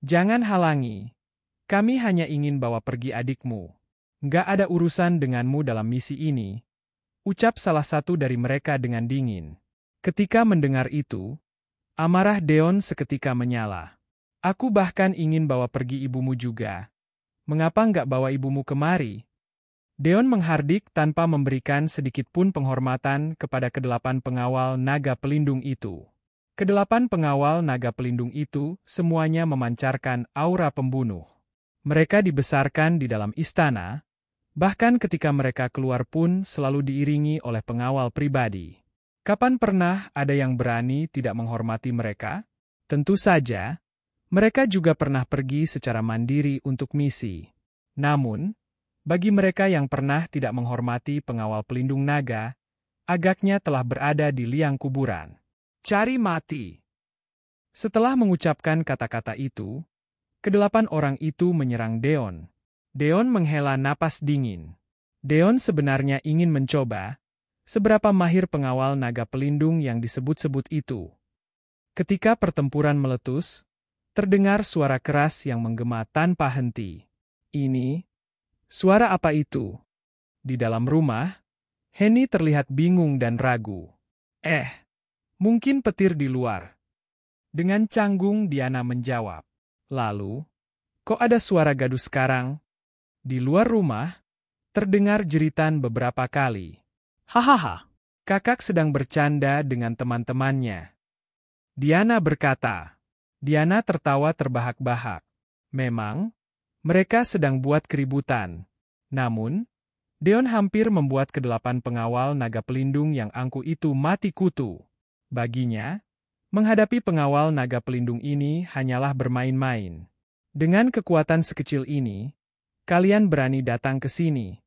Jangan halangi. Kami hanya ingin bawa pergi adikmu. Nggak ada urusan denganmu dalam misi ini, ucap salah satu dari mereka dengan dingin. Ketika mendengar itu, amarah Deon seketika menyala. Aku bahkan ingin bawa pergi ibumu juga. Mengapa nggak bawa ibumu kemari? Deon menghardik tanpa memberikan sedikit pun penghormatan kepada kedelapan pengawal naga pelindung itu. Kedelapan pengawal naga pelindung itu semuanya memancarkan aura pembunuh. Mereka dibesarkan di dalam istana, bahkan ketika mereka keluar pun selalu diiringi oleh pengawal pribadi. Kapan pernah ada yang berani tidak menghormati mereka? Tentu saja, mereka juga pernah pergi secara mandiri untuk misi. Namun, bagi mereka yang pernah tidak menghormati pengawal pelindung naga, agaknya telah berada di liang kuburan. Cari mati. Setelah mengucapkan kata-kata itu, kedelapan orang itu menyerang Deon. Deon menghela napas dingin. Deon sebenarnya ingin mencoba seberapa mahir pengawal naga pelindung yang disebut-sebut itu. Ketika pertempuran meletus, terdengar suara keras yang menggema tanpa henti. Ini, suara apa itu? Di dalam rumah, Henny terlihat bingung dan ragu. Mungkin petir di luar. Dengan canggung Diana menjawab. Lalu, kok ada suara gaduh sekarang? Di luar rumah, terdengar jeritan beberapa kali. Hahaha, kakak sedang bercanda dengan teman-temannya. Diana berkata. Diana tertawa terbahak-bahak. Memang, mereka sedang buat keributan. Namun, Deon hampir membuat kedelapan pengawal naga pelindung yang angkuh itu mati kutu. Baginya, menghadapi pengawal naga pelindung ini hanyalah bermain-main. Dengan kekuatan sekecil ini, kalian berani datang ke sini.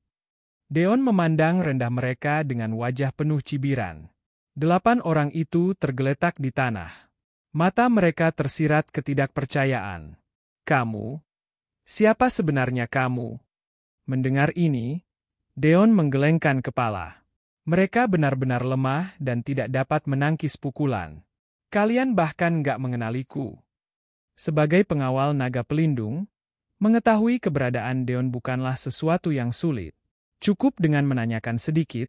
Deon memandang rendah mereka dengan wajah penuh cibiran. 8 orang itu tergeletak di tanah. Mata mereka tersirat ketidakpercayaan. Kamu? Siapa sebenarnya kamu? Mendengar ini, Deon menggelengkan kepala. Mereka benar-benar lemah dan tidak dapat menangkis pukulan. Kalian bahkan nggak mengenaliku. Sebagai pengawal naga pelindung, mengetahui keberadaan Deon bukanlah sesuatu yang sulit. Cukup dengan menanyakan sedikit,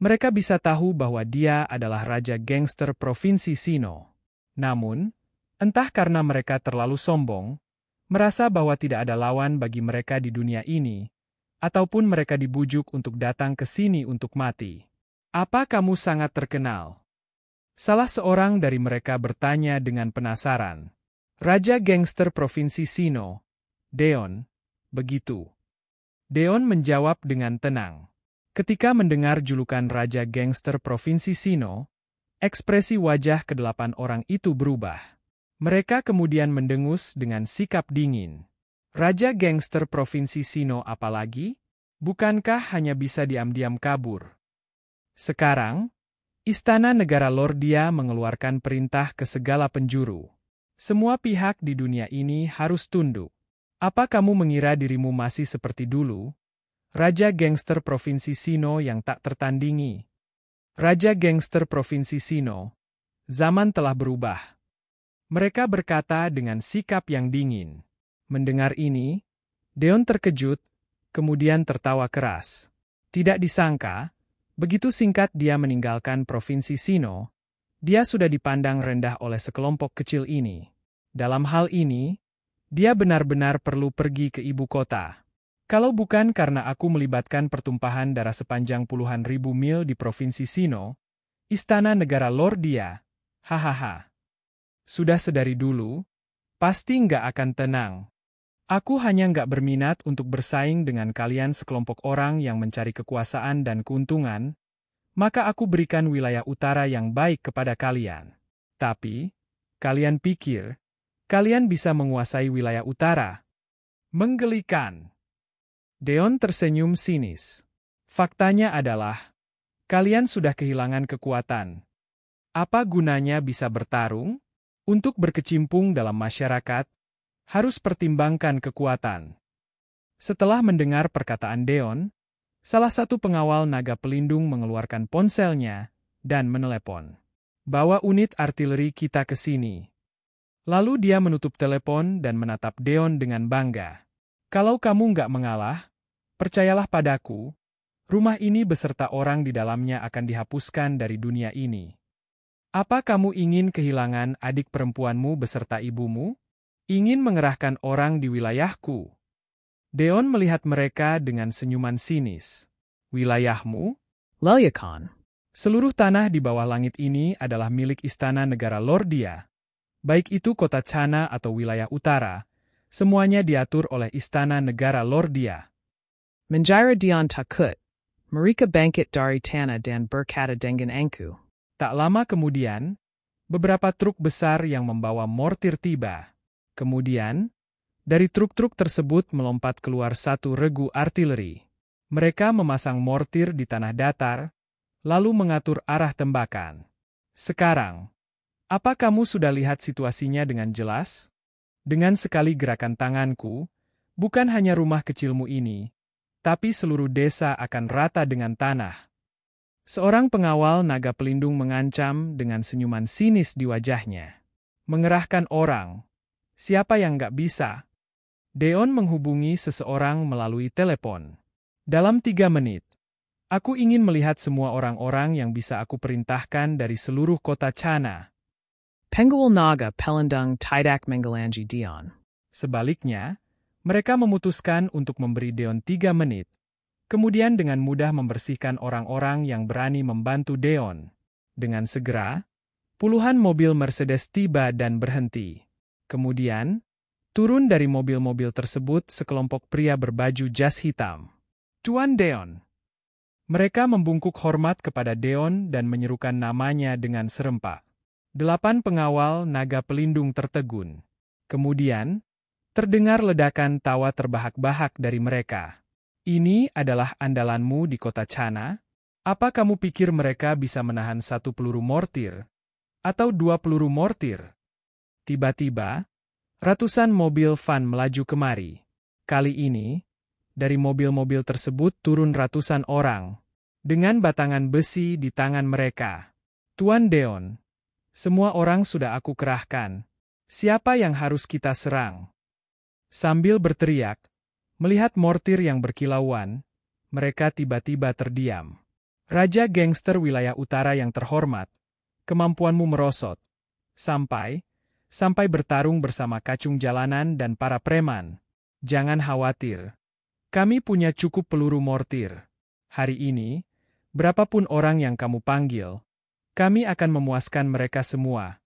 mereka bisa tahu bahwa dia adalah Raja Gangster Provinsi Sinnoh. Namun, entah karena mereka terlalu sombong, merasa bahwa tidak ada lawan bagi mereka di dunia ini, ataupun mereka dibujuk untuk datang ke sini untuk mati. Apa kamu sangat terkenal? Salah seorang dari mereka bertanya dengan penasaran. Raja Gangster Provinsi Sinnoh, Deon, begitu. Deon menjawab dengan tenang. Ketika mendengar julukan Raja Gangster Provinsi Sinnoh, ekspresi wajah kedelapan orang itu berubah. Mereka kemudian mendengus dengan sikap dingin. Raja Gangster Provinsi Sinnoh apalagi? Bukankah hanya bisa diam-diam kabur? Sekarang, Istana Negara Lordia mengeluarkan perintah ke segala penjuru. Semua pihak di dunia ini harus tunduk. Apa kamu mengira dirimu masih seperti dulu? Raja Gangster Provinsi Sinnoh yang tak tertandingi. Raja Gangster Provinsi Sinnoh, zaman telah berubah. Mereka berkata dengan sikap yang dingin. Mendengar ini, Deon terkejut, kemudian tertawa keras. Tidak disangka, begitu singkat dia meninggalkan Provinsi Sinnoh, dia sudah dipandang rendah oleh sekelompok kecil ini. Dalam hal ini, dia benar-benar perlu pergi ke ibu kota. Kalau bukan karena aku melibatkan pertumpahan darah sepanjang puluhan ribu mil di Provinsi Sinnoh, Istana Negara Lordia, hahaha. Sudah sedari dulu, pasti nggak akan tenang. Aku hanya nggak berminat untuk bersaing dengan kalian sekelompok orang yang mencari kekuasaan dan keuntungan, maka aku berikan wilayah utara yang baik kepada kalian. Tapi, kalian pikir, kalian bisa menguasai wilayah utara? Menggelikan. Deon tersenyum sinis. Faktanya adalah, kalian sudah kehilangan kekuatan. Apa gunanya bisa bertarung? Untuk berkecimpung dalam masyarakat, harus pertimbangkan kekuatan. Setelah mendengar perkataan Deon, salah satu pengawal naga pelindung mengeluarkan ponselnya dan menelepon. Bawa unit artileri kita ke sini. Lalu dia menutup telepon dan menatap Deon dengan bangga. Kalau kamu nggak mengalah, percayalah padaku, rumah ini beserta orang di dalamnya akan dihapuskan dari dunia ini. Apa kamu ingin kehilangan adik perempuanmu beserta ibumu? Ingin mengerahkan orang di wilayahku? Deon melihat mereka dengan senyuman sinis. Wilayahmu? Lelyakan. Seluruh tanah di bawah langit ini adalah milik istana negara Lordia. Baik itu kota Chana atau wilayah utara, semuanya diatur oleh istana negara Lordia. Menjira Dion Takut. Marika Bangkit Dari Tana dan Berkata Dengan Angku. Tak lama kemudian, beberapa truk besar yang membawa mortir tiba. Kemudian, dari truk-truk tersebut melompat keluar satu regu artileri. Mereka memasang mortir di tanah datar, lalu mengatur arah tembakan. Sekarang, apa kamu sudah lihat situasinya dengan jelas? Dengan sekali gerakan tanganku, bukan hanya rumah kecilmu ini, tapi seluruh desa akan rata dengan tanah. Seorang pengawal naga pelindung mengancam dengan senyuman sinis di wajahnya. Mengerahkan orang. Siapa yang nggak bisa? Deon menghubungi seseorang melalui telepon. Dalam 3 menit, aku ingin melihat semua orang-orang yang bisa aku perintahkan dari seluruh kota Chana. Pengual Naga Pelendung Tidak Mengalangi Dion. Sebaliknya, mereka memutuskan untuk memberi Deon 3 menit. Kemudian dengan mudah membersihkan orang-orang yang berani membantu Deon. Dengan segera, puluhan mobil Mercedes tiba dan berhenti. Kemudian, turun dari mobil-mobil tersebut sekelompok pria berbaju jas hitam. Tuan Deon. Mereka membungkuk hormat kepada Deon dan menyerukan namanya dengan serempak. 8 pengawal naga pelindung tertegun. Kemudian, terdengar ledakan tawa terbahak-bahak dari mereka. Ini adalah andalanmu di kota Chana? Apa kamu pikir mereka bisa menahan 1 peluru mortir? Atau 2 peluru mortir? Tiba-tiba, ratusan mobil van melaju kemari. Kali ini, dari mobil-mobil tersebut turun ratusan orang, dengan batangan besi di tangan mereka. Tuan Deon, semua orang sudah aku kerahkan. Siapa yang harus kita serang? Sambil berteriak, melihat mortir yang berkilauan, mereka tiba-tiba terdiam. Raja gangster wilayah utara yang terhormat, kemampuanmu merosot. Sampai bertarung bersama kacung jalanan dan para preman. Jangan khawatir. Kami punya cukup peluru mortir. Hari ini, berapapun orang yang kamu panggil, kami akan memuaskan mereka semua.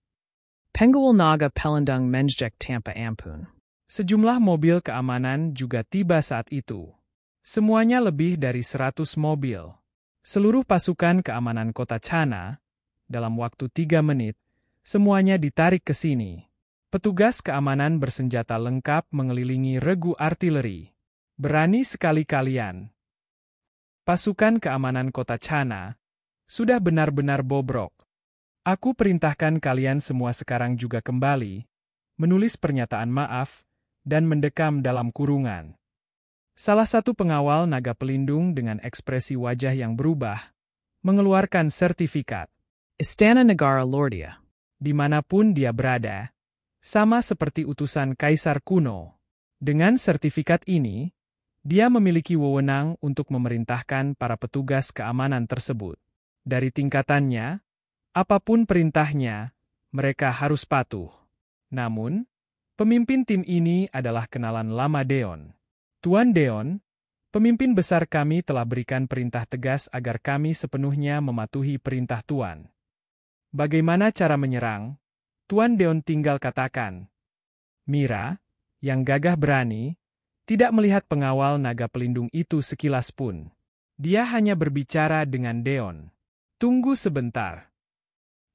Pengual Naga Pelendung Menjek Tampa Ampun. Sejumlah mobil keamanan juga tiba saat itu. Semuanya lebih dari 100 mobil. Seluruh pasukan keamanan kota Chana, dalam waktu 3 menit, semuanya ditarik ke sini. Petugas keamanan bersenjata lengkap mengelilingi regu artileri. Berani sekali kalian. Pasukan keamanan kota Chana sudah benar-benar bobrok. Aku perintahkan kalian semua sekarang juga kembali, menulis pernyataan maaf, dan mendekam dalam kurungan. Salah satu pengawal naga pelindung dengan ekspresi wajah yang berubah, mengeluarkan sertifikat. Istana Negara Lordia. Dimanapun dia berada, sama seperti utusan kaisar kuno. Dengan sertifikat ini, dia memiliki wewenang untuk memerintahkan para petugas keamanan tersebut. Dari tingkatannya, apapun perintahnya, mereka harus patuh. Namun, pemimpin tim ini adalah kenalan lama Deon. Tuan Deon, pemimpin besar kami telah berikan perintah tegas agar kami sepenuhnya mematuhi perintah Tuan. Bagaimana cara menyerang? Tuan Deon tinggal katakan. Mira, yang gagah berani, tidak melihat pengawal naga pelindung itu sekilas pun. Dia hanya berbicara dengan Deon. Tunggu sebentar.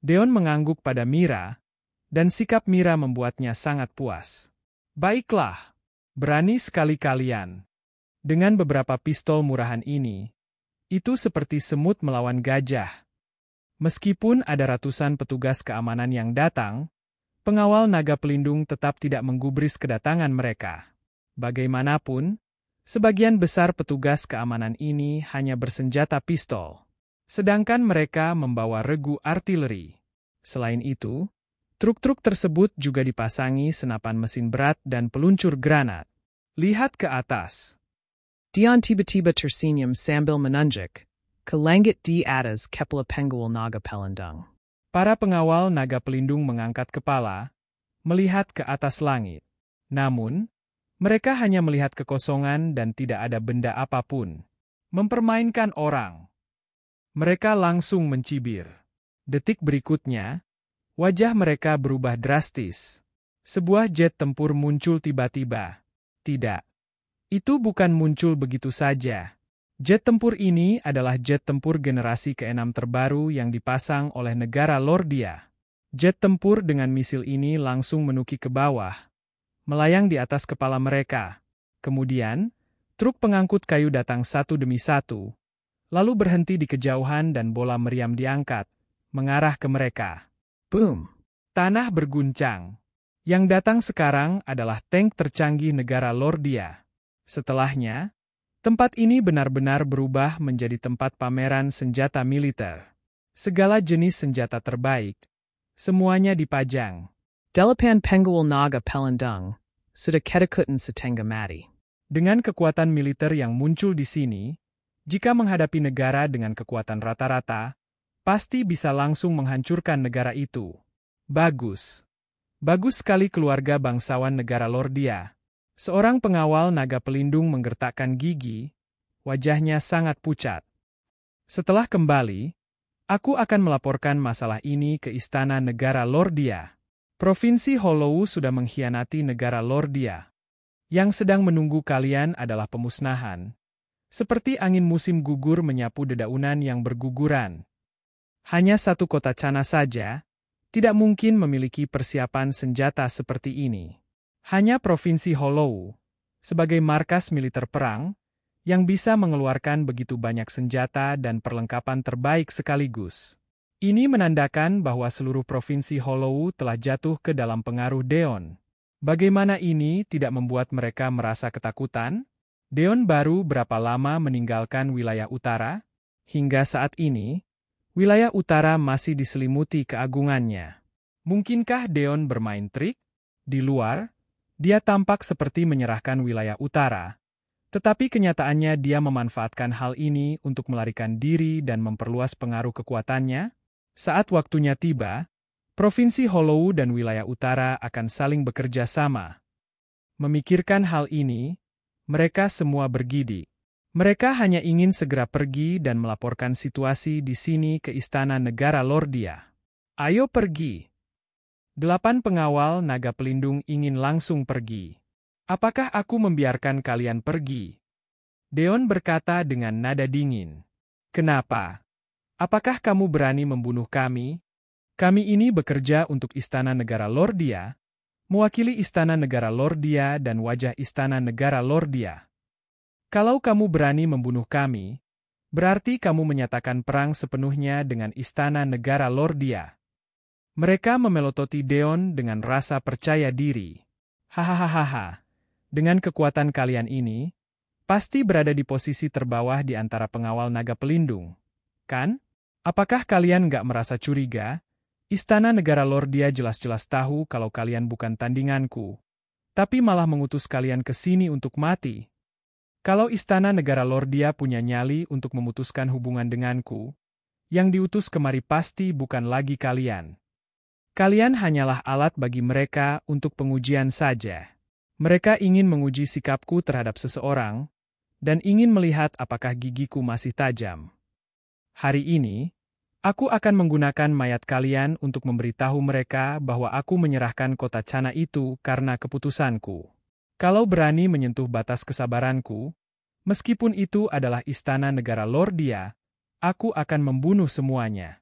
Deon mengangguk pada Mira, dan sikap Mira membuatnya sangat puas. Baiklah, berani sekali kalian. Dengan beberapa pistol murahan ini, itu seperti semut melawan gajah. Meskipun ada ratusan petugas keamanan yang datang, pengawal naga pelindung tetap tidak menggubris kedatangan mereka. Bagaimanapun, sebagian besar petugas keamanan ini hanya bersenjata pistol, sedangkan mereka membawa regu artileri. Selain itu, Truk-truk tersebut juga dipasangi senapan mesin berat dan peluncur granat. Lihat ke atas. Dion tiba-tiba tersenyum sambil menunjuk ke langit di atas kepala pengawal naga pelindung. Para pengawal naga pelindung mengangkat kepala, melihat ke atas langit. Namun, mereka hanya melihat kekosongan dan tidak ada benda apapun. Mempermainkan orang. Mereka langsung mencibir. Detik berikutnya, wajah mereka berubah drastis. Sebuah jet tempur muncul tiba-tiba. Tidak. Itu bukan muncul begitu saja. Jet tempur ini adalah jet tempur generasi ke-6 terbaru yang dipasang oleh negara Lordia. Jet tempur dengan misil ini langsung menuki ke bawah, melayang di atas kepala mereka. Kemudian, truk pengangkut kayu datang satu demi satu, lalu berhenti di kejauhan dan bola meriam diangkat, mengarah ke mereka. Boom! Tanah berguncang. Yang datang sekarang adalah tank tercanggih negara Lordia. Setelahnya, tempat ini benar-benar berubah menjadi tempat pameran senjata militer. Segala jenis senjata terbaik. Semuanya dipajang. Delapan pengawal naga pelindung sudah kedekatan setengah mati. Dengan kekuatan militer yang muncul di sini, jika menghadapi negara dengan kekuatan rata-rata, pasti bisa langsung menghancurkan negara itu. Bagus. Bagus sekali keluarga bangsawan negara Lordia. Seorang pengawal naga pelindung menggertakkan gigi, wajahnya sangat pucat. Setelah kembali, aku akan melaporkan masalah ini ke istana negara Lordia. Provinsi Hollow sudah mengkhianati negara Lordia. Yang sedang menunggu kalian adalah pemusnahan. Seperti angin musim gugur menyapu dedaunan yang berguguran. Hanya satu kota Cana saja, tidak mungkin memiliki persiapan senjata seperti ini. Hanya Provinsi Hollow, sebagai markas militer perang, yang bisa mengeluarkan begitu banyak senjata dan perlengkapan terbaik sekaligus. Ini menandakan bahwa seluruh Provinsi Hollow telah jatuh ke dalam pengaruh Deon. Bagaimana ini tidak membuat mereka merasa ketakutan? Deon baru berapa lama meninggalkan wilayah utara? Hingga saat ini, wilayah utara masih diselimuti keagungannya. Mungkinkah Deon bermain trik? Di luar, dia tampak seperti menyerahkan wilayah utara. Tetapi kenyataannya dia memanfaatkan hal ini untuk melarikan diri dan memperluas pengaruh kekuatannya. Saat waktunya tiba, Provinsi Hollow dan wilayah utara akan saling bekerja sama. Memikirkan hal ini, mereka semua bergidik. Mereka hanya ingin segera pergi dan melaporkan situasi di sini ke istana negara Lordia. Ayo pergi. 8 pengawal naga pelindung ingin langsung pergi. Apakah aku membiarkan kalian pergi? Deon berkata dengan nada dingin. Kenapa? Apakah kamu berani membunuh kami? Kami ini bekerja untuk istana negara Lordia, mewakili istana negara Lordia dan wajah istana negara Lordia. Kalau kamu berani membunuh kami, berarti kamu menyatakan perang sepenuhnya dengan istana negara Lordia. Mereka memelototi Deon dengan rasa percaya diri. Hahaha, dengan kekuatan kalian ini, pasti berada di posisi terbawah di antara pengawal naga pelindung. Kan? Apakah kalian nggak merasa curiga? Istana negara Lordia jelas-jelas tahu kalau kalian bukan tandinganku, tapi malah mengutus kalian ke sini untuk mati. Kalau istana negara Lordia punya nyali untuk memutuskan hubungan denganku, yang diutus kemari pasti bukan lagi kalian. Kalian hanyalah alat bagi mereka untuk pengujian saja. Mereka ingin menguji sikapku terhadap seseorang, dan ingin melihat apakah gigiku masih tajam. Hari ini, aku akan menggunakan mayat kalian untuk memberitahu mereka bahwa aku menyerahkan kota Cana itu karena keputusanku. Kalau berani menyentuh batas kesabaranku, meskipun itu adalah istana negara Lordia, aku akan membunuh semuanya.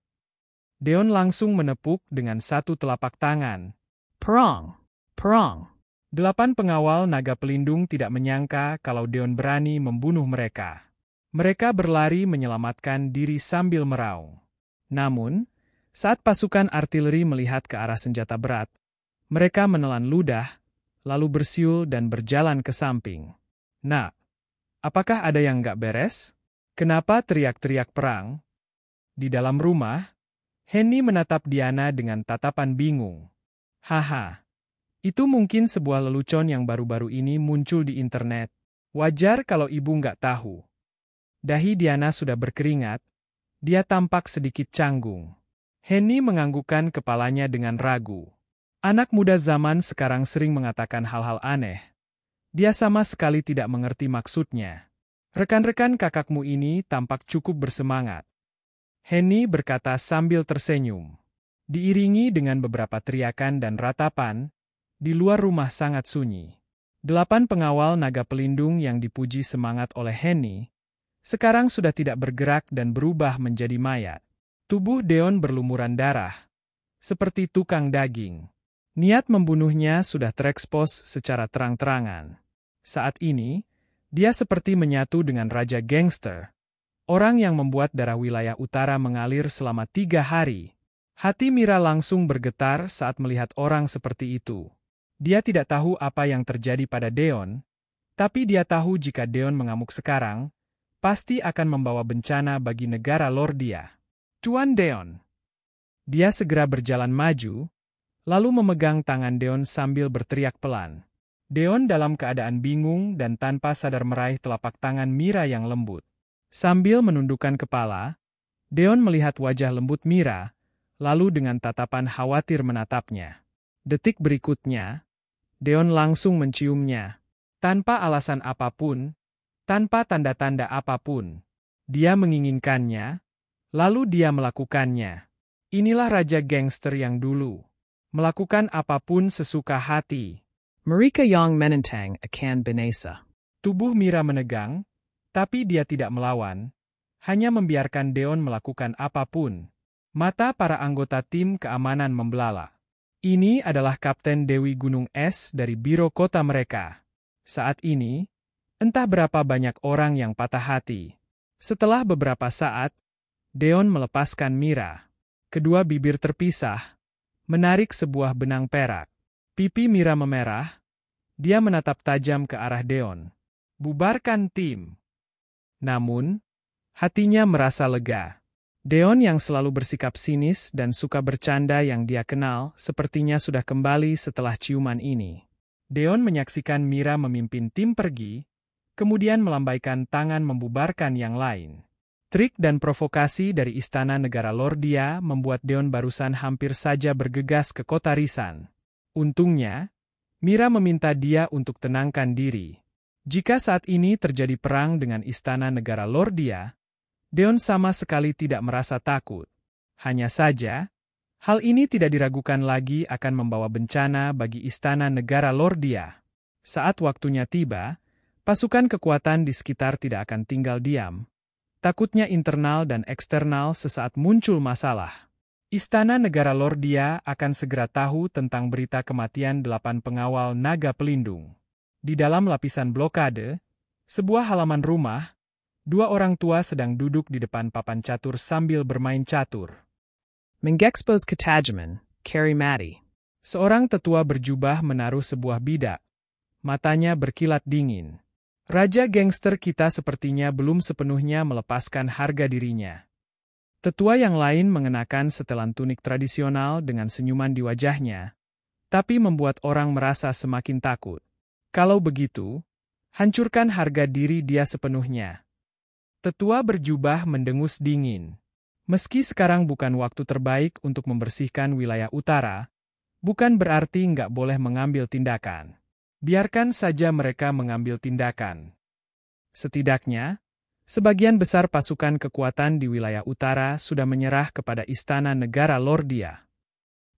Deon langsung menepuk dengan satu telapak tangan. Perang! Perang! 8 pengawal naga pelindung tidak menyangka kalau Deon berani membunuh mereka. Mereka berlari menyelamatkan diri sambil meraung. Namun, saat pasukan artileri melihat ke arah senjata berat, mereka menelan ludah, lalu bersiul dan berjalan ke samping. Nah, apakah ada yang nggak beres? Kenapa teriak-teriak perang? Di dalam rumah, Henny menatap Diana dengan tatapan bingung. Haha. Itu mungkin sebuah lelucon yang baru-baru ini muncul di internet. Wajar kalau ibu nggak tahu. Dahi Diana sudah berkeringat. Dia tampak sedikit canggung. Henny menganggukkan kepalanya dengan ragu. Anak muda zaman sekarang sering mengatakan hal-hal aneh. Dia sama sekali tidak mengerti maksudnya. Rekan-rekan kakakmu ini tampak cukup bersemangat. Henny berkata sambil tersenyum. Diiringi dengan beberapa teriakan dan ratapan, di luar rumah sangat sunyi. 8 pengawal naga pelindung yang dipuji semangat oleh Henny, sekarang sudah tidak bergerak dan berubah menjadi mayat. Tubuh Deon berlumuran darah, seperti tukang daging. Niat membunuhnya sudah terekspos secara terang-terangan. Saat ini, dia seperti menyatu dengan Raja Gangster, orang yang membuat darah wilayah utara mengalir selama 3 hari. Hati Mira langsung bergetar saat melihat orang seperti itu. Dia tidak tahu apa yang terjadi pada Deon, tapi dia tahu jika Deon mengamuk sekarang, pasti akan membawa bencana bagi negara Lordia. Tuan Deon. Dia segera berjalan maju, lalu memegang tangan Deon sambil berteriak pelan. Deon dalam keadaan bingung dan tanpa sadar meraih telapak tangan Mira yang lembut. Sambil menundukkan kepala, Deon melihat wajah lembut Mira, lalu dengan tatapan khawatir menatapnya. Detik berikutnya, Deon langsung menciumnya. Tanpa alasan apapun, tanpa tanda-tanda apapun. Dia menginginkannya, lalu dia melakukannya. Inilah Raja Gangster yang dulu. Melakukan apapun sesuka hati. Marika Yang Menentang akan binasa. Tubuh Mira menegang, tapi dia tidak melawan, hanya membiarkan Deon melakukan apapun. Mata para anggota tim keamanan membelalak. Ini adalah Kapten Dewi Gunung Es dari biro kota mereka. Saat ini, entah berapa banyak orang yang patah hati. Setelah beberapa saat, Deon melepaskan Mira. Kedua bibir terpisah, menarik sebuah benang perak. Pipi Mira memerah, dia menatap tajam ke arah Deon. Bubarkan tim. Namun, hatinya merasa lega. Deon yang selalu bersikap sinis dan suka bercanda yang dia kenal, sepertinya sudah kembali setelah ciuman ini. Deon menyaksikan Mira memimpin tim pergi, kemudian melambaikan tangan membubarkan yang lain. Trik dan provokasi dari istana negara Lordia membuat Deon barusan hampir saja bergegas ke kota Risan. Untungnya, Mira meminta dia untuk tenangkan diri. Jika saat ini terjadi perang dengan istana negara Lordia, Deon sama sekali tidak merasa takut. Hanya saja, hal ini tidak diragukan lagi akan membawa bencana bagi istana negara Lordia. Saat waktunya tiba, pasukan kekuatan di sekitar tidak akan tinggal diam. Takutnya internal dan eksternal sesaat muncul masalah. Istana negara Lordia akan segera tahu tentang berita kematian 8 pengawal naga pelindung. Di dalam lapisan blokade, sebuah halaman rumah, 2 orang tua sedang duduk di depan papan catur sambil bermain catur. Mengexpose Katajaman, Carrie Matty. Seorang tetua berjubah menaruh sebuah bidak. Matanya berkilat dingin. Raja Gangster kita sepertinya belum sepenuhnya melepaskan harga dirinya. Tetua yang lain mengenakan setelan tunik tradisional dengan senyuman di wajahnya, tapi membuat orang merasa semakin takut. Kalau begitu, hancurkan harga diri dia sepenuhnya. Tetua berjubah mendengus dingin. Meski sekarang bukan waktu terbaik untuk membersihkan wilayah utara, bukan berarti nggak boleh mengambil tindakan. Biarkan saja mereka mengambil tindakan. Setidaknya, sebagian besar pasukan kekuatan di wilayah utara sudah menyerah kepada istana negara Lordia.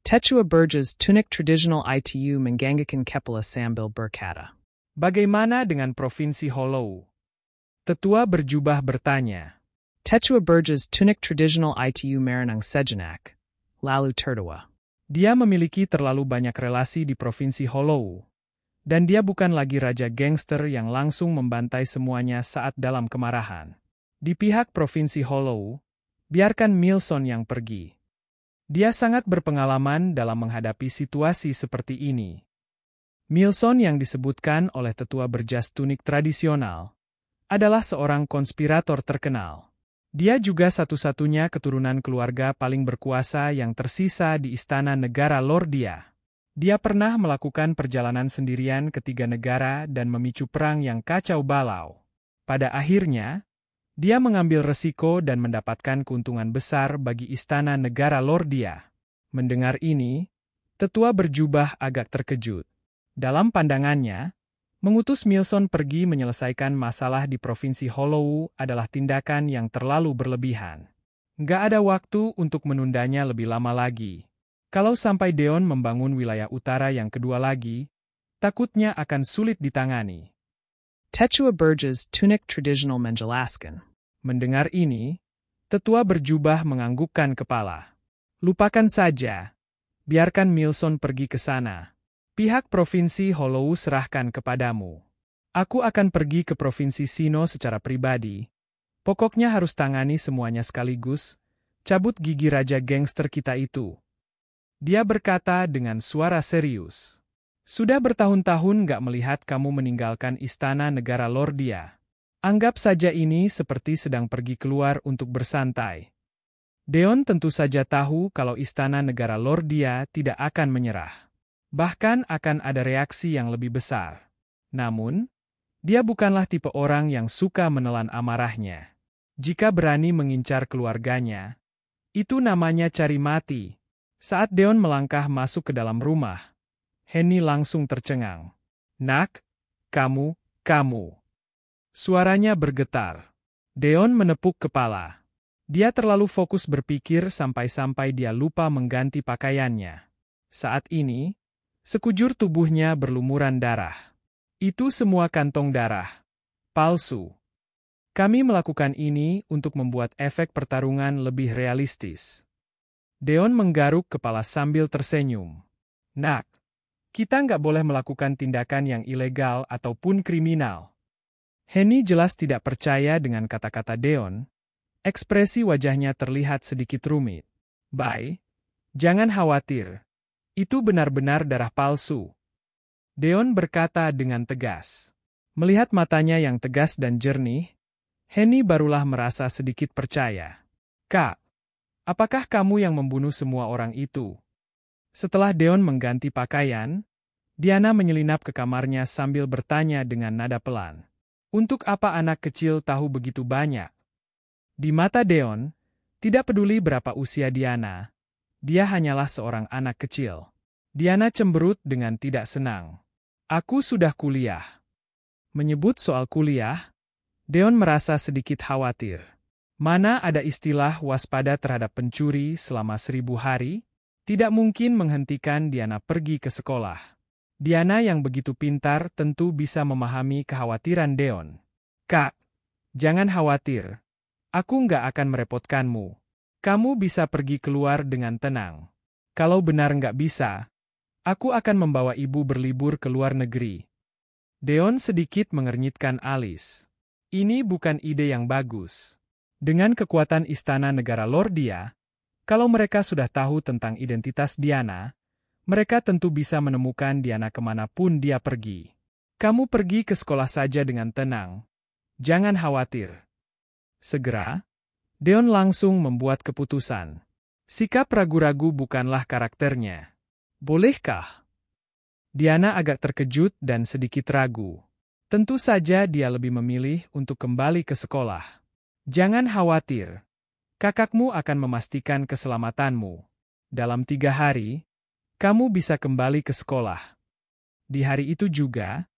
Tetua Burgess Tunik Traditional ITU Menggangakan Kepala Sambil berkata. Bagaimana dengan Provinsi Hollow? Tetua berjubah bertanya. Tetua Burgess Tunik Traditional ITU Maranang Sejenak, lalu tertawa. Dia memiliki terlalu banyak relasi di Provinsi Hollow. Dan dia bukan lagi Raja Gangster yang langsung membantai semuanya saat dalam kemarahan. Di pihak Provinsi Hollow, biarkan Milson yang pergi. Dia sangat berpengalaman dalam menghadapi situasi seperti ini. Milson yang disebutkan oleh tetua berjas tunik tradisional adalah seorang konspirator terkenal. Dia juga satu-satunya keturunan keluarga paling berkuasa yang tersisa di istana negara Lordia. Dia pernah melakukan perjalanan sendirian ke 3 negara dan memicu perang yang kacau balau. Pada akhirnya, dia mengambil resiko dan mendapatkan keuntungan besar bagi istana negara Lordia. Mendengar ini, tetua berjubah agak terkejut. Dalam pandangannya, mengutus Milson pergi menyelesaikan masalah di Provinsi Hollow adalah tindakan yang terlalu berlebihan. Nggak ada waktu untuk menundanya lebih lama lagi. Kalau sampai Deon membangun wilayah utara yang kedua lagi, takutnya akan sulit ditangani. Tetua Burgess Tunic Traditional Menjelaskan. Mendengar ini, tetua berjubah menganggukkan kepala. Lupakan saja. Biarkan Milson pergi ke sana. Pihak Provinsi Hollow serahkan kepadamu. Aku akan pergi ke Provinsi Sino secara pribadi. Pokoknya harus tangani semuanya sekaligus. Cabut gigi raja gangster kita itu. Dia berkata dengan suara serius. Sudah bertahun-tahun gak melihat kamu meninggalkan istana negara Lordia. Anggap saja ini seperti sedang pergi keluar untuk bersantai. Deon tentu saja tahu kalau istana negara Lordia tidak akan menyerah. Bahkan akan ada reaksi yang lebih besar. Namun, dia bukanlah tipe orang yang suka menelan amarahnya. Jika berani mengincar keluarganya, itu namanya cari mati. Saat Deon melangkah masuk ke dalam rumah, Henny langsung tercengang. Nak, kamu. Suaranya bergetar. Deon menepuk kepala. Dia terlalu fokus berpikir sampai-sampai dia lupa mengganti pakaiannya. Saat ini, sekujur tubuhnya berlumuran darah. Itu semua kantong darah. Palsu. Kami melakukan ini untuk membuat efek pertarungan lebih realistis. Deon menggaruk kepala sambil tersenyum. Nak, kita nggak boleh melakukan tindakan yang ilegal ataupun kriminal. Henny jelas tidak percaya dengan kata-kata Deon. Ekspresi wajahnya terlihat sedikit rumit. Bai, jangan khawatir. Itu benar-benar darah palsu. Deon berkata dengan tegas. Melihat matanya yang tegas dan jernih, Henny barulah merasa sedikit percaya. Kak, apakah kamu yang membunuh semua orang itu? Setelah Deon mengganti pakaian, Diana menyelinap ke kamarnya sambil bertanya dengan nada pelan. Untuk apa anak kecil tahu begitu banyak? Di mata Deon, tidak peduli berapa usia Diana, dia hanyalah seorang anak kecil. Diana cemberut dengan tidak senang. Aku sudah kuliah. Menyebut soal kuliah, Deon merasa sedikit khawatir. Mana ada istilah waspada terhadap pencuri selama 1000 hari? Tidak mungkin menghentikan Diana pergi ke sekolah. Diana yang begitu pintar tentu bisa memahami kekhawatiran Deon. Kak, jangan khawatir. Aku nggak akan merepotkanmu. Kamu bisa pergi keluar dengan tenang. Kalau benar nggak bisa, aku akan membawa ibu berlibur ke luar negeri. Deon sedikit mengernyitkan alis. Ini bukan ide yang bagus. Dengan kekuatan istana negara Lordia, kalau mereka sudah tahu tentang identitas Diana, mereka tentu bisa menemukan Diana kemanapun dia pergi. Kamu pergi ke sekolah saja dengan tenang. Jangan khawatir. Segera, Deon langsung membuat keputusan. Sikap ragu-ragu bukanlah karakternya. Bolehkah? Diana agak terkejut dan sedikit ragu. Tentu saja dia lebih memilih untuk kembali ke sekolah. Jangan khawatir. Kakakmu akan memastikan keselamatanmu. Dalam 3 hari, kamu bisa kembali ke sekolah. Di hari itu juga,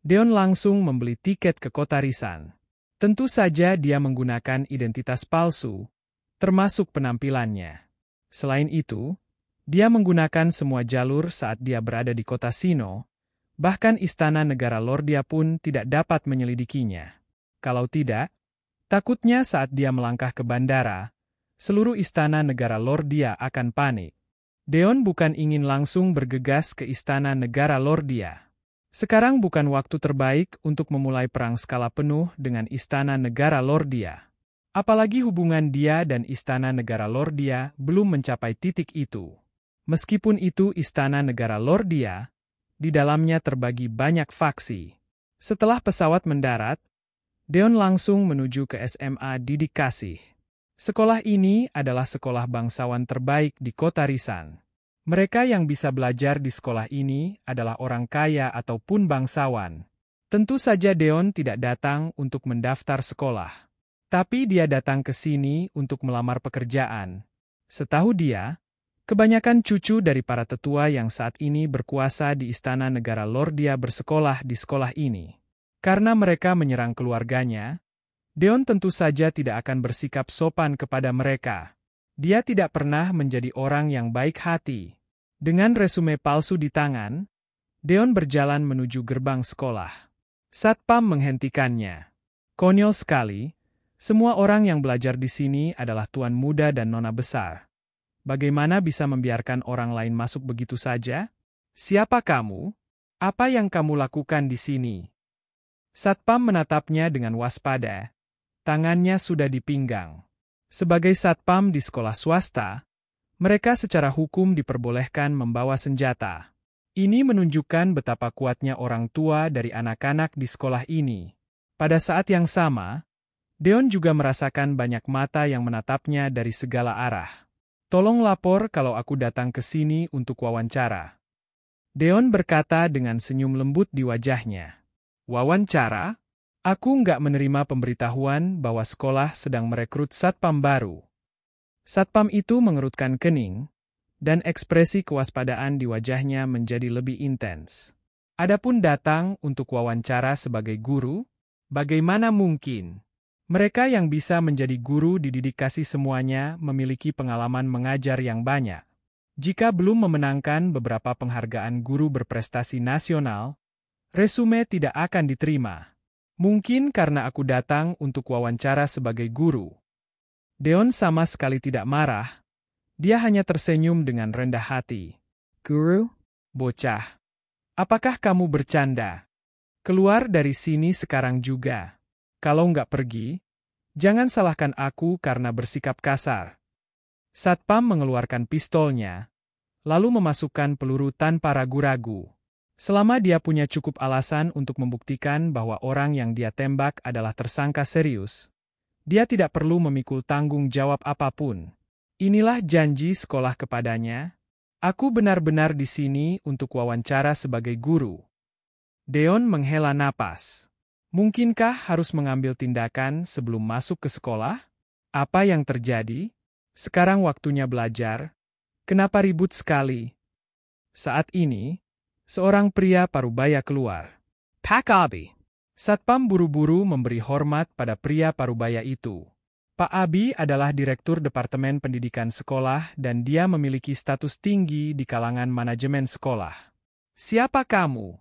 Deon langsung membeli tiket ke kota Risan. Tentu saja dia menggunakan identitas palsu, termasuk penampilannya. Selain itu, dia menggunakan semua jalur saat dia berada di kota Sino, bahkan istana negara Lordia pun tidak dapat menyelidikinya. Kalau tidak, takutnya saat dia melangkah ke bandara, seluruh istana negara Lordia akan panik. Deon bukan ingin langsung bergegas ke istana negara Lordia. Sekarang bukan waktu terbaik untuk memulai perang skala penuh dengan istana negara Lordia. Apalagi hubungan dia dan istana negara Lordia belum mencapai titik itu. Meskipun itu istana negara Lordia, di dalamnya terbagi banyak faksi. Setelah pesawat mendarat, Deon langsung menuju ke SMA Didik Kasih. Sekolah ini adalah sekolah bangsawan terbaik di kota Risan. Mereka yang bisa belajar di sekolah ini adalah orang kaya ataupun bangsawan. Tentu saja Deon tidak datang untuk mendaftar sekolah. Tapi dia datang ke sini untuk melamar pekerjaan. Setahu dia, kebanyakan cucu dari para tetua yang saat ini berkuasa di Istana Negara Lordia bersekolah di sekolah ini. Karena mereka menyerang keluarganya, Deon tentu saja tidak akan bersikap sopan kepada mereka. Dia tidak pernah menjadi orang yang baik hati. Dengan resume palsu di tangan, Deon berjalan menuju gerbang sekolah. Satpam menghentikannya. Konyol sekali, semua orang yang belajar di sini adalah tuan muda dan nona besar. Bagaimana bisa membiarkan orang lain masuk begitu saja? Siapa kamu? Apa yang kamu lakukan di sini? Satpam menatapnya dengan waspada. Tangannya sudah di pinggang. Sebagai satpam di sekolah swasta, mereka secara hukum diperbolehkan membawa senjata. Ini menunjukkan betapa kuatnya orang tua dari anak-anak di sekolah ini. Pada saat yang sama, Deon juga merasakan banyak mata yang menatapnya dari segala arah. Tolong lapor kalau aku datang ke sini untuk wawancara. Deon berkata dengan senyum lembut di wajahnya. Wawancara? Aku nggak menerima pemberitahuan bahwa sekolah sedang merekrut satpam baru. Satpam itu mengerutkan kening, dan ekspresi kewaspadaan di wajahnya menjadi lebih intens. Adapun datang untuk wawancara sebagai guru, bagaimana mungkin? Mereka yang bisa menjadi guru dididik kasih semuanya memiliki pengalaman mengajar yang banyak. Jika belum memenangkan beberapa penghargaan guru berprestasi nasional, resume tidak akan diterima. Mungkin karena aku datang untuk wawancara sebagai guru. Deon sama sekali tidak marah. Dia hanya tersenyum dengan rendah hati. Guru? Bocah. Apakah kamu bercanda? Keluar dari sini sekarang juga. Kalau nggak pergi, jangan salahkan aku karena bersikap kasar. Satpam mengeluarkan pistolnya, lalu memasukkan peluru tanpa ragu-ragu. Selama dia punya cukup alasan untuk membuktikan bahwa orang yang dia tembak adalah tersangka serius, dia tidak perlu memikul tanggung jawab apapun. Inilah janji sekolah kepadanya. Aku benar-benar di sini untuk wawancara sebagai guru. Deon menghela napas. Mungkinkah harus mengambil tindakan sebelum masuk ke sekolah? Apa yang terjadi? Sekarang waktunya belajar. Kenapa ribut sekali? Saat ini, seorang pria parubaya keluar. Pak Abi. Satpam buru-buru memberi hormat pada pria parubaya itu. Pak Abi adalah Direktur Departemen Pendidikan Sekolah dan dia memiliki status tinggi di kalangan manajemen sekolah. Siapa kamu?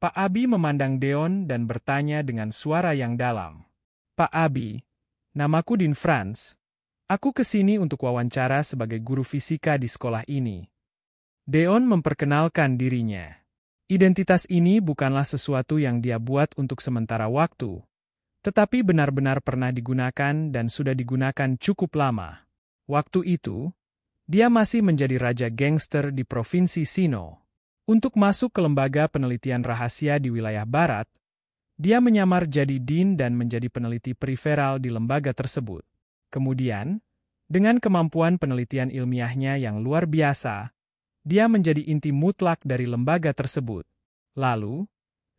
Pak Abi memandang Deon dan bertanya dengan suara yang dalam. Pak Abi, namaku Dean Franz. Aku kesini untuk wawancara sebagai guru fisika di sekolah ini. Deon memperkenalkan dirinya. Identitas ini bukanlah sesuatu yang dia buat untuk sementara waktu, tetapi benar-benar pernah digunakan dan sudah digunakan cukup lama. Waktu itu, dia masih menjadi raja gangster di Provinsi Sino. Untuk masuk ke lembaga penelitian rahasia di wilayah barat, dia menyamar jadi dean dan menjadi peneliti periferal di lembaga tersebut. Kemudian, dengan kemampuan penelitian ilmiahnya yang luar biasa, dia menjadi inti mutlak dari lembaga tersebut. Lalu,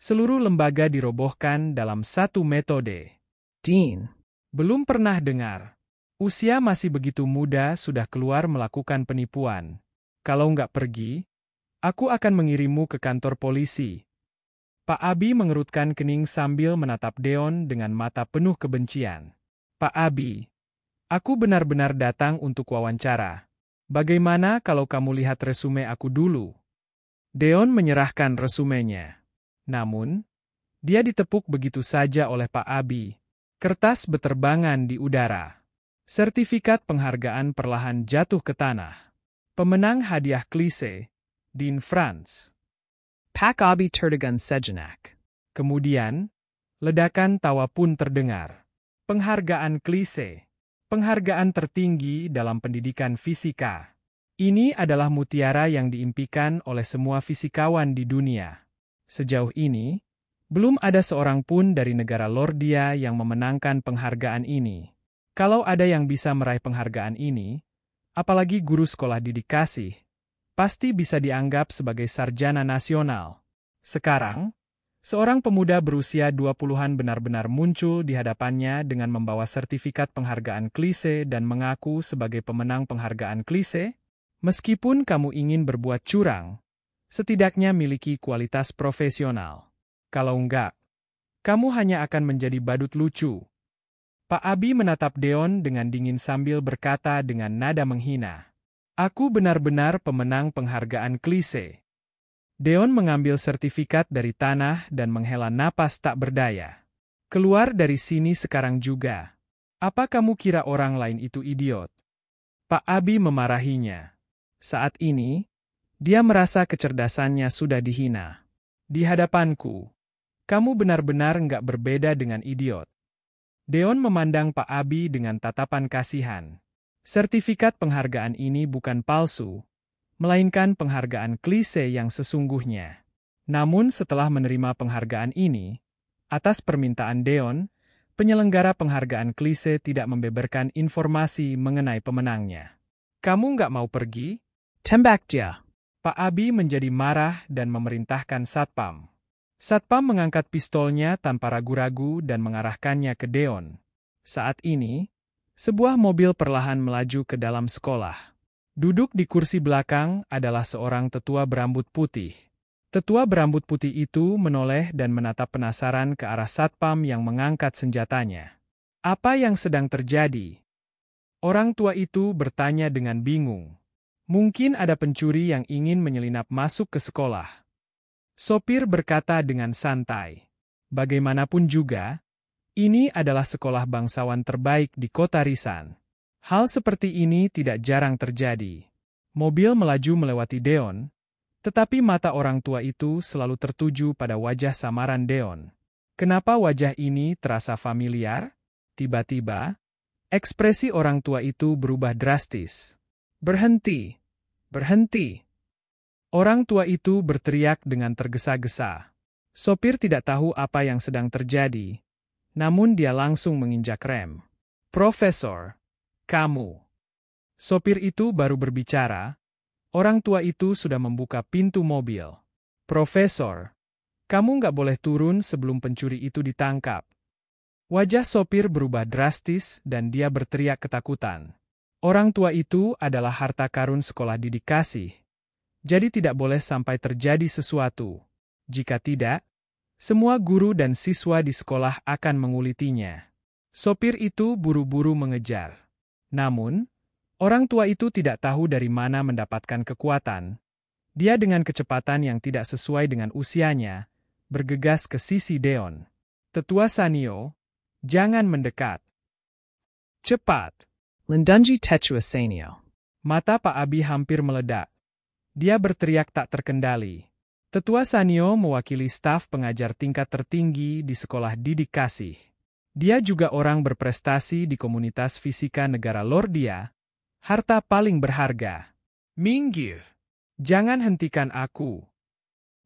seluruh lembaga dirobohkan dalam satu metode. Dean. Belum pernah dengar. Usia masih begitu muda sudah keluar melakukan penipuan. Kalau nggak pergi, aku akan mengirimmu ke kantor polisi. Pak Abi mengerutkan kening sambil menatap Deon dengan mata penuh kebencian. Pak Abi, aku benar-benar datang untuk wawancara. Bagaimana kalau kamu lihat resume aku dulu? Deon menyerahkan resumenya. Namun, dia ditepuk begitu saja oleh Pak Abi. Kertas beterbangan di udara. Sertifikat penghargaan perlahan jatuh ke tanah. Pemenang hadiah klise, Dean Franz. Pak Abi tertegun sejenak. Kemudian, ledakan tawa pun terdengar. Penghargaan klise. Penghargaan tertinggi dalam pendidikan fisika. Ini adalah mutiara yang diimpikan oleh semua fisikawan di dunia. Sejauh ini, belum ada seorang pun dari negara Lordia yang memenangkan penghargaan ini. Kalau ada yang bisa meraih penghargaan ini, apalagi guru sekolah didik kasih, pasti bisa dianggap sebagai sarjana nasional. Sekarang, seorang pemuda berusia 20-an benar-benar muncul di hadapannya dengan membawa sertifikat penghargaan klise dan mengaku sebagai pemenang penghargaan klise. Meskipun kamu ingin berbuat curang, setidaknya miliki kualitas profesional. Kalau enggak, kamu hanya akan menjadi badut lucu. Pak Abi menatap Deon dengan dingin sambil berkata dengan nada menghina. Aku benar-benar pemenang penghargaan klise. Deon mengambil sertifikat dari tanah dan menghela napas tak berdaya. Keluar dari sini sekarang juga. Apa kamu kira orang lain itu idiot? Pak Abi memarahinya. Saat ini, dia merasa kecerdasannya sudah dihina. Di hadapanku, kamu benar-benar nggak berbeda dengan idiot. Deon memandang Pak Abi dengan tatapan kasihan. Sertifikat penghargaan ini bukan palsu, melainkan penghargaan klise yang sesungguhnya. Namun setelah menerima penghargaan ini, atas permintaan Deon, penyelenggara penghargaan klise tidak membeberkan informasi mengenai pemenangnya. Kamu nggak mau pergi? Tembak dia. Pak Abi menjadi marah dan memerintahkan Satpam. Satpam mengangkat pistolnya tanpa ragu-ragu dan mengarahkannya ke Deon. Saat ini, sebuah mobil perlahan melaju ke dalam sekolah. Duduk di kursi belakang adalah seorang tetua berambut putih. Tetua berambut putih itu menoleh dan menatap penasaran ke arah Satpam yang mengangkat senjatanya. Apa yang sedang terjadi? Orang tua itu bertanya dengan bingung. Mungkin ada pencuri yang ingin menyelinap masuk ke sekolah. Sopir berkata dengan santai. Bagaimanapun juga, ini adalah sekolah bangsawan terbaik di kota Risan. Hal seperti ini tidak jarang terjadi. Mobil melaju melewati Deon, tetapi mata orang tua itu selalu tertuju pada wajah samaran Deon. Kenapa wajah ini terasa familiar? Tiba-tiba, ekspresi orang tua itu berubah drastis. Berhenti! Berhenti! Orang tua itu berteriak dengan tergesa-gesa. Sopir tidak tahu apa yang sedang terjadi, namun dia langsung menginjak rem. Profesor! Kamu. Sopir itu baru berbicara, orang tua itu sudah membuka pintu mobil. Profesor, kamu nggak boleh turun sebelum pencuri itu ditangkap. Wajah sopir berubah drastis dan dia berteriak ketakutan. Orang tua itu adalah harta karun sekolah didik kasih. Jadi tidak boleh sampai terjadi sesuatu. Jika tidak, semua guru dan siswa di sekolah akan mengulitinya. Sopir itu buru-buru mengejar. Namun, orang tua itu tidak tahu dari mana mendapatkan kekuatan. Dia dengan kecepatan yang tidak sesuai dengan usianya, bergegas ke sisi Deon. Tetua Sanyo, jangan mendekat. Cepat! Lindunji Tetua Sanyo. Mata Pak Abi hampir meledak. Dia berteriak tak terkendali. Tetua Sanyo mewakili staf pengajar tingkat tertinggi di sekolah didik kasih. Dia juga orang berprestasi di komunitas fisika negara Lordia, harta paling berharga. Minggir! Jangan hentikan aku.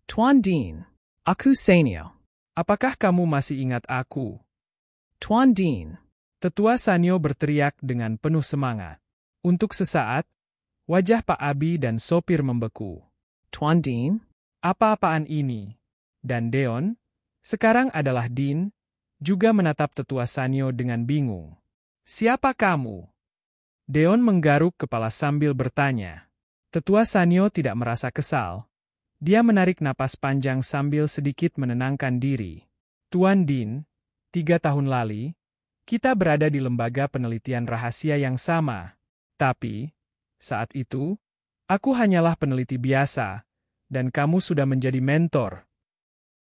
Tuan Dean. Aku Sanyo. Apakah kamu masih ingat aku? Tuan Dean. Tetua Sanyo berteriak dengan penuh semangat. Untuk sesaat, wajah Pak Abi dan sopir membeku. Tuan Dean. Apa-apaan ini? Dan Deon, sekarang adalah Dean, juga menatap Tetua Sanyo dengan bingung. Siapa kamu? Deon menggaruk kepala sambil bertanya. Tetua Sanyo tidak merasa kesal. Dia menarik napas panjang sambil sedikit menenangkan diri. Tuan Dean, 3 tahun lalu, kita berada di lembaga penelitian rahasia yang sama. Tapi, saat itu, aku hanyalah peneliti biasa, dan kamu sudah menjadi mentor.